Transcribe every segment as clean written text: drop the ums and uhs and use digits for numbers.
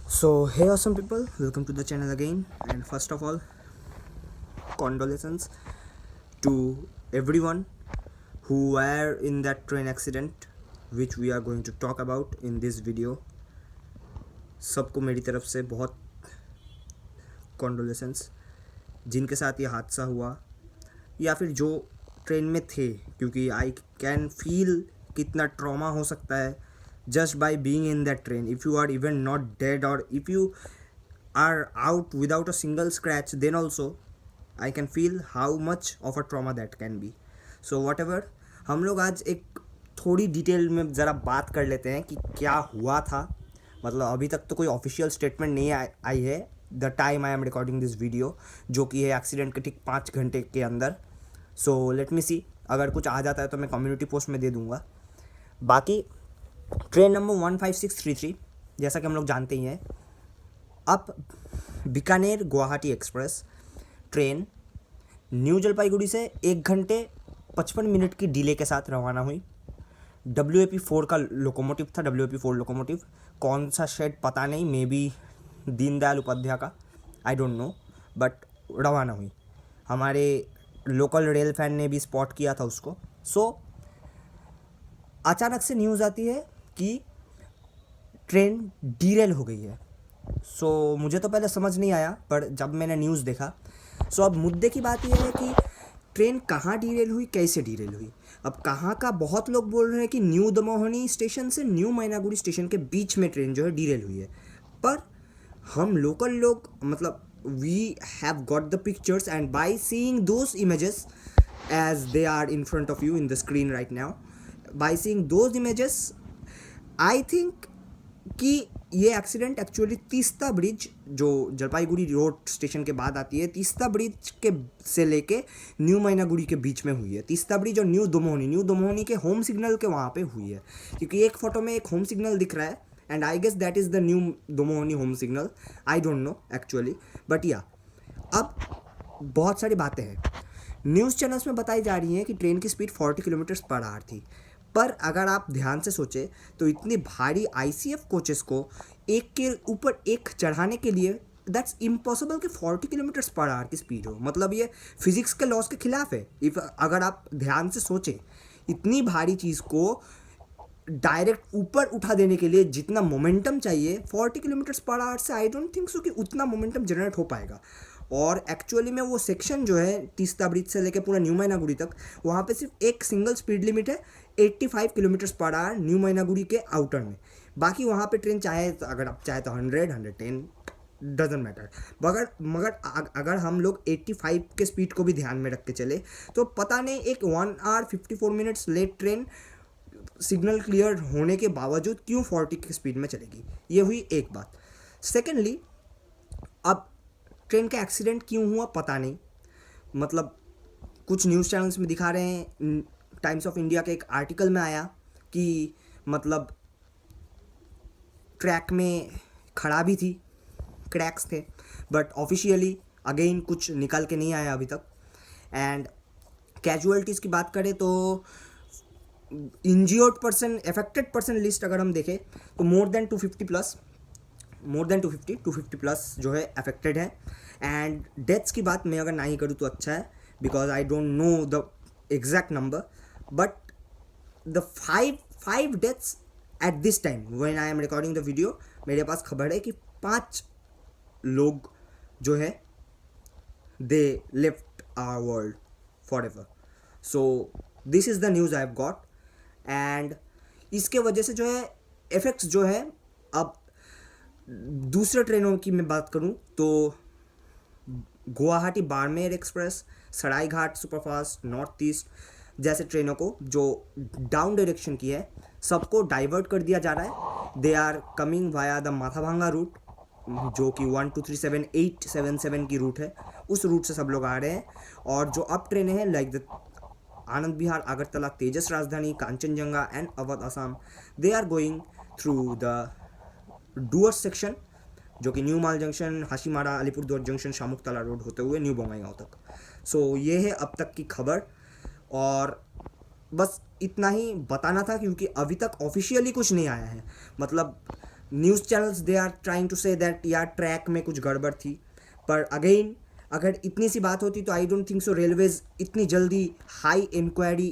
So, hey awesome people, welcome to the channel again. And first of all, condolences to everyone who were in that train accident, which we are going to talk about in this video. सबको मेरी तरफ से बहुत कॉन्डोलेसेंस जिनके साथ ये हादसा हुआ या फिर जो ट्रेन में थे, क्योंकि आई कैन फील कितना ट्रॉमा हो सकता है just by being in that train. If you are even not dead or if you are out without a single scratch, then also I can feel how much of a trauma that can be. So whatever, हम लोग आज एक थोड़ी detail में ज़रा बात कर लेते हैं कि क्या हुआ था. मतलब अभी तक तो कोई ऑफिशियल स्टेटमेंट नहीं आई है the time I am recording this video, जो कि है एक्सीडेंट के ठीक 5 घंटे के अंदर. सो लेट मी सी, अगर कुछ आ जाता है तो मैं कम्युनिटी पोस्ट में दे दूँगा. बाकी ट्रेन नंबर 15633 जैसा कि हम लोग जानते ही हैं, अब Bikaner Guwahati express train new Jalpaiguri से 1 घंटे 55 मिनट की डिले के साथ रवाना हुई. WAP4 का लोकोमोटिव था, WAP4 लोकोमोटिव. कौन सा शेड पता नहीं, मे बी दीनदयाल उपाध्याय का, आई डोंट नो, बट रवाना हुई. हमारे लोकल रेल फैन ने भी स्पॉट किया था उसको. सो अचानक से न्यूज़ आती है कि ट्रेन डीरेल हो गई है. सो मुझे तो पहले समझ नहीं आया, पर जब मैंने न्यूज़ देखा, सो अब मुद्दे की बात यह है कि ट्रेन कहाँ डीरेल हुई, कैसे डीरेल हुई. अब कहाँ का, बहुत लोग बोल रहे हैं कि न्यू दमोहनी स्टेशन से न्यू मैनागुड़ी स्टेशन के बीच में ट्रेन जो है डीरेल हुई है. पर हम लोकल लोग, मतलब we have got the pictures and by seeing those images as they are in front of you in the screen right now, by seeing those images I think कि ये एक्सीडेंट एक्चुअली तीस्ता ब्रिज, जो Jalpaiguri road station के बाद आती है, Teesta bridge के से लेके न्यू मैनागुड़ी के बीच में हुई है. तीस्ता ब्रिज और न्यू दोमोहनी के होम सिग्नल के वहाँ पे हुई है, क्योंकि एक फ़ोटो में एक होम सिग्नल दिख रहा है and I guess that is the new Domohani home signal. I don't know actually, but yeah अब बहुत सारी बातें हैं. न्यूज़ चैनल्स में बताई जा रही हैं कि ट्रेन की स्पीड 40 किलोमीटर पर आवर थी. पर अगर आप ध्यान से सोचें तो इतनी भारी ICF कोचेस को एक के ऊपर एक चढ़ाने के लिए दैट्स इम्पॉसिबल कि 40 किलोमीटर पर आवर की स्पीड हो. मतलब ये फिजिक्स के लॉस के खिलाफ है. अगर आप ध्यान से सोचें, इतनी भारी चीज़ को डायरेक्ट ऊपर उठा देने के लिए जितना मोमेंटम चाहिए, 40 किलोमीटर पर आवर से आई डोंट थिंक सो कि उतना मोमेंटम जनरेट हो पाएगा. और एक्चुअली में वो सेक्शन जो है तीस्ता ब्रिज से लेकर पूरा न्यू मैनागुड़ी तक, वहाँ पे सिर्फ एक सिंगल स्पीड लिमिट है 85 kilometre per hour new Mainaguri के आउटर में. बाकी वहाँ पे ट्रेन चाहे, अगर आप चाहे तो 100 110 डजेंट मैटर. अगर हम लोग 85 के स्पीड को भी ध्यान में रख के चले तो पता नहीं एक 1 hour 54 minutes late train signal clear होने के बावजूद क्यों 40 की स्पीड में चलेगी. ये हुई एक बात. सेकेंडली, अब ट्रेन का एक्सीडेंट क्यों हुआ पता नहीं. मतलब कुछ न्यूज़ चैनल्स में दिखा रहे हैं, टाइम्स ऑफ इंडिया के एक आर्टिकल में आया कि मतलब ट्रैक में खराबी थी, क्रैक्स थे, बट ऑफिशियली अगेन कुछ निकल के नहीं आया अभी तक. एंड कैजुअलिटीज़ की बात करें तो injured person, affected person list अगर हम देखें तो more than 250 plus, more than 250 plus जो है अफेक्टेड है. एंड डेथ्स की बात मैं अगर नहीं करूँ तो अच्छा है, because I don't know the exact number, but the five deaths at this time when I am recording the video, मेरे पास खबर है कि 5 लोग जो है they left our world for ever. So this is the news I have got. And इसके वजह से जो है इफेक्ट्स जो है, अब दूसरे ट्रेनों की मैं बात करूं तो Guwahati Barmer express, Saraighat superfast, north east जैसे ट्रेनों को जो डाउन डायरेक्शन की है, सबको डाइवर्ट कर दिया जा रहा है. They are coming via the Mathabhanga route, जो कि 1237877 की रूट है. उस रूट से सब लोग आ रहे हैं. और जो अप ट्रेनें हैं like the Anand Vihar, Agartala, Tejas Rajdhani, Kanchenjunga and Awadh Assam, they are going through the Dooars section, जो कि new Mal junction, Hasimara, Alipurduar junction, Samuktala road होते हुए न्यू बोंगाईगांव तक. सो ये है अब तक की खबर. और बस इतना ही बताना था, क्योंकि अभी तक ऑफिशियली कुछ नहीं आया है. मतलब news channels they are trying to say that यार ट्रैक में कुछ गड़बड़ थी, पर अगेन अगर इतनी सी बात होती तो I don't think so Railways इतनी जल्दी हाई इंक्वायरी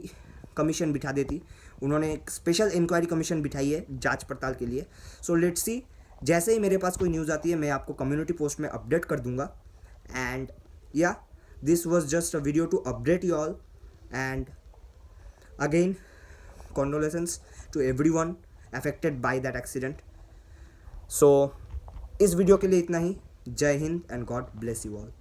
कमीशन बिठा देती। उन्होंने एक स्पेशल इंक्वायरी कमीशन बिठाई है जांच पड़ताल के लिए। सो लेट्स सी, जैसे ही मेरे पास कोई न्यूज़ आती है मैं आपको कम्युनिटी पोस्ट में अपडेट कर दूंगा। And yeah this was just a video to update you all, and again condolences to everyone affected by that accident. So इस वीडियो के लिए इतना ही। Jai Hind and God bless you all.